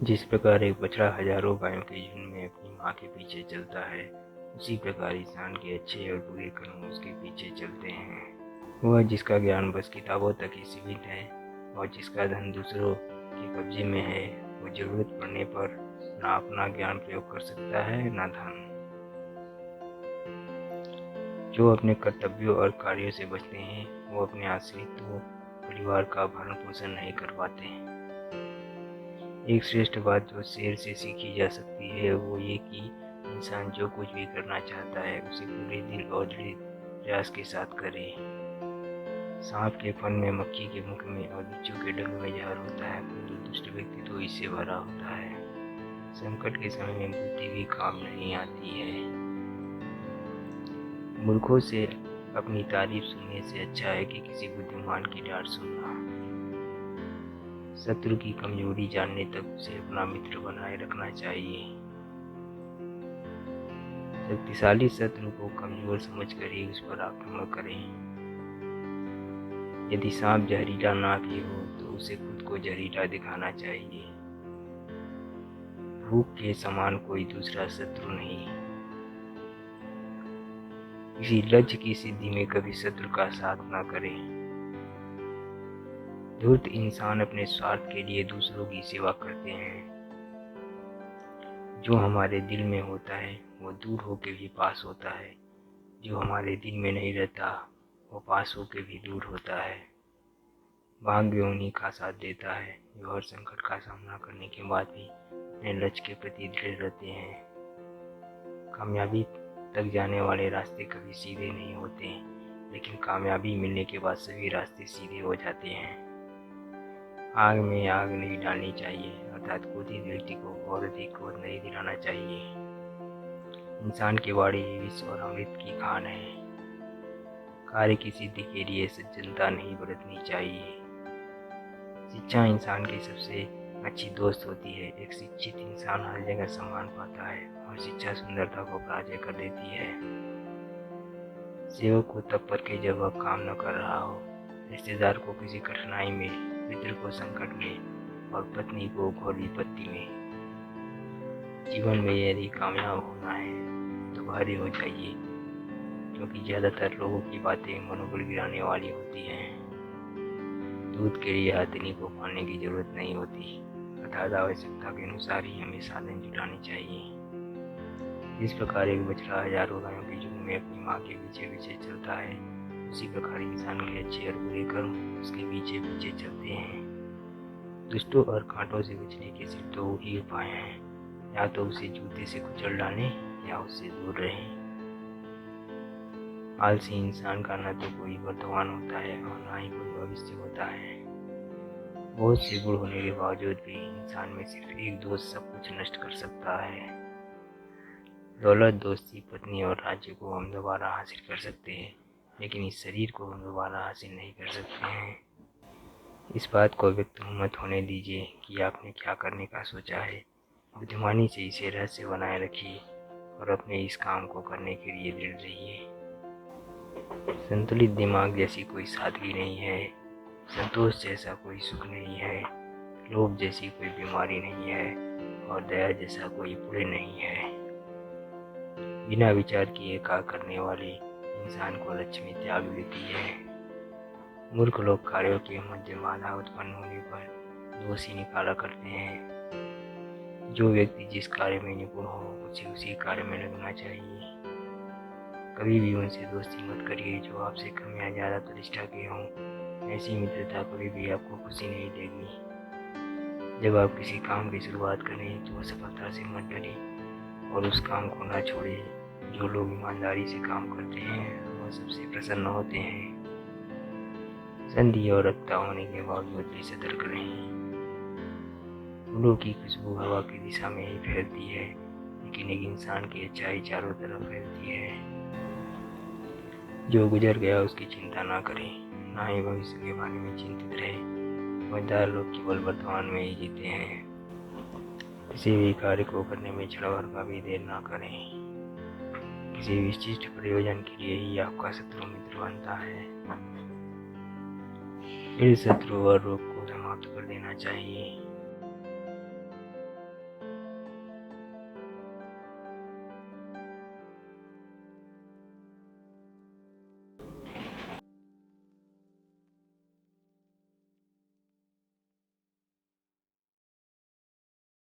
जिस प्रकार एक बछड़ा हजारों गायों के झुंड में अपनी माँ के पीछे चलता है, उसी प्रकार इंसान के अच्छे और बुरे कर्म उसके पीछे चलते हैं। वह जिसका ज्ञान बस किताबों तक ही सीमित है और जिसका धन दूसरों के कब्जे में है, वो जरूरत पड़ने पर ना अपना ज्ञान प्रयोग कर सकता है ना धन। जो अपने कर्तव्यों और कार्यों से बचते हैं, वो अपने आश्रितों परिवार का भरण पोषण नहीं कर पाते। एक श्रेष्ठ बात जो शेर से सीखी जा सकती है वो ये कि इंसान जो कुछ भी करना चाहता है उसे पूरे दिल और दृढ़ प्रयास के साथ करे। सांप के फन में, मक्खी के मुख में और बिच्छू के डंक में जहर होता है, परंतु दुष्ट व्यक्ति तो इससे भरा होता है। संकट के समय में बुद्धि भी काम नहीं आती है। मूर्खों से अपनी तारीफ सुनने से अच्छा है कि किसी बुद्धिमान की डांट सुनना। शत्रु की कमजोरी जानने तक उसे अपना मित्र बनाए रखना चाहिए। शक्तिशाली शत्रु को कमजोर समझकर ही उस पर आक्रमण करें। यदि सांप जहरीला ना भी हो तो उसे खुद को जहरीला दिखाना चाहिए। भूख के समान कोई दूसरा शत्रु नहीं। किसी लक्ष्य की सिद्धि में कभी शत्रु का साथ ना करें। धूर्त इंसान अपने स्वार्थ के लिए दूसरों की सेवा करते हैं। जो हमारे दिल में होता है वो दूर होके भी पास होता है। जो हमारे दिल में नहीं रहता वो पास होके भी दूर होता है। भाग्य उन्हीं का साथ देता है जो हर संकट का सामना करने के बाद भी अपने लक्ष्य के प्रति दृढ़ रहते हैं। कामयाबी तक जाने वाले रास्ते कभी सीधे नहीं होते, लेकिन कामयाबी मिलने के बाद सभी रास्ते सीधे हो जाते हैं। आग में आग नहीं डालनी चाहिए, अर्थात क्रोधित व्यक्ति को और अधिक क्रोध नहीं दिलाना चाहिए। इंसान की वाणी विष और अमृत की खान है। कार्य की सिद्धि के लिए सज्जनता नहीं बरतनी चाहिए। शिक्षा इंसान की सबसे अच्छी दोस्त होती है। एक शिक्षित इंसान हर जगह सम्मान पाता है और शिक्षा सुंदरता को पराजय कर देती है। सेवक को तब परखे जब वह काम न कर रहा हो, रिश्तेदार को किसी कठिनाई में, मित्र को संकट में और पत्नी को घोर विपत्ति में। जीवन में यदि कामयाब होना है तो बहरे हो जाइए, क्योंकि ज्यादातर लोगों की बातें मनोबल गिराने वाली होती हैं। दूध के लिए हथनी को पालने की जरूरत नहीं होती, अर्थात आवश्यकता के अनुसार ही हमें साधन जुटाने चाहिए। जिस प्रकार एक बछड़ा हजारों गायों के झुंड में अपनी माँ के पीछे पीछे चलता है, उसी प्रकार इंसान के अच्छे और बुरे कर्म उसके पीछे पीछे चलते हैं। दुष्टों और कांटों से बचने के सिर्फ दो ही उपाय हैं, या तो उसे जूते से कुचल डालें या उससे दूर रहें। आलसी इंसान का न तो कोई वर्तमान होता है और न ही कोई भविष्य होता है। बहुत से गुण होने के बावजूद भी इंसान में सिर्फ एक दोस्त सब कुछ नष्ट कर सकता है। दौलत, दोस्ती, पत्नी और राज्य को हम दोबारा हासिल कर सकते हैं, लेकिन इस शरीर को हम दोबारा हासिल नहीं कर सकते हैं। इस बात को व्यक्त मत होने दीजिए कि आपने क्या करने का सोचा है। बुद्धिमानी से इसे रहस्य बनाए रखिए और अपने इस काम को करने के लिए दृढ़ रहिए। संतुलित दिमाग जैसी कोई सादगी नहीं है, संतोष जैसा कोई सुख नहीं है, लोभ जैसी कोई बीमारी नहीं है और दया जैसा कोई पुण्य नहीं है। बिना विचार किए कार्य करने वाले इंसान को लक्ष्मी त्याग देती है। मूर्ख लोग कार्यों के मध्य बाधा उत्पन्न होने पर दोष ही निकाला करते हैं। जो व्यक्ति जिस कार्य में निपुण हो उसे उसी कार्य में लगना चाहिए। कभी भी उनसे दोस्ती मत करिए जो आपसे कम या ज्यादा प्रतिष्ठा के हों। ऐसी मित्रता कभी भी आपको खुशी नहीं देगी। जब आप किसी काम की शुरुआत करें तो असफलता से मत डरें और उस काम को ना छोड़ें। जो लोग ईमानदारी से काम करते हैं वह सबसे प्रसन्न होते हैं। संधि और रक्ता होने के बावजूद भी सतर्क रहें। फूलों की खुशबू हवा की दिशा में ही फैलती है, लेकिन एक इंसान की अच्छाई चारों तरफ फैलती है। जो गुजर गया उसकी चिंता ना करें, ना ही भविष्य के बारे में चिंतित रहे। समझदार लोग केवल वर्तमान में ही जीते हैं। किसी भी कार्य को करने में क्षण भर का भी देर ना करें। किसी विशिष्ट प्रयोजन के लिए ही आपका शत्रु मित्र बनता है। फिर शत्रु और रोग को समाप्त कर देना चाहिए।